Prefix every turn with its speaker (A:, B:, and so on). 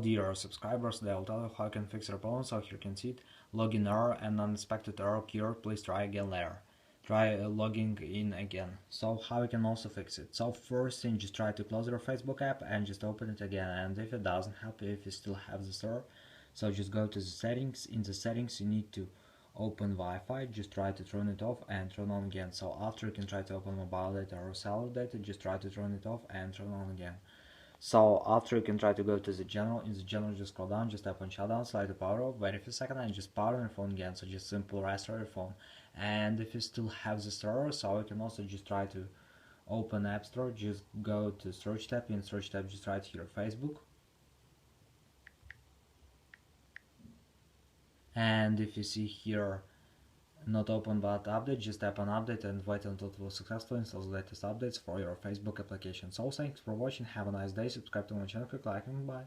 A: Dear subscribers, they'll tell you how you can fix your problem. So here you can see it, login error and unexpected error cured, please try again later. Try logging in again. So how you can also fix it? So first thing, just try to close your Facebook app and just open it again, and if it doesn't help you, if you still have this error, so just go to the settings. In the settings you need to open Wi-Fi, just try to turn it off and turn on again. So after you can try to open mobile data or cellular data, just try to turn it off and turn on again. So after you can try to go to the general, in the general just scroll down, just tap on shutdown, slide the power off, wait a few seconds and just power your phone again, so just simple restart your phone. And if you still have this error, so you can also just try to open App Store, just go to search tab, in search tab just write here Facebook. And if you see here not open but update, just tap on update and wait until it will successfully install the latest updates for your Facebook application. So thanks for watching, have a nice day, subscribe to my channel, click like and bye.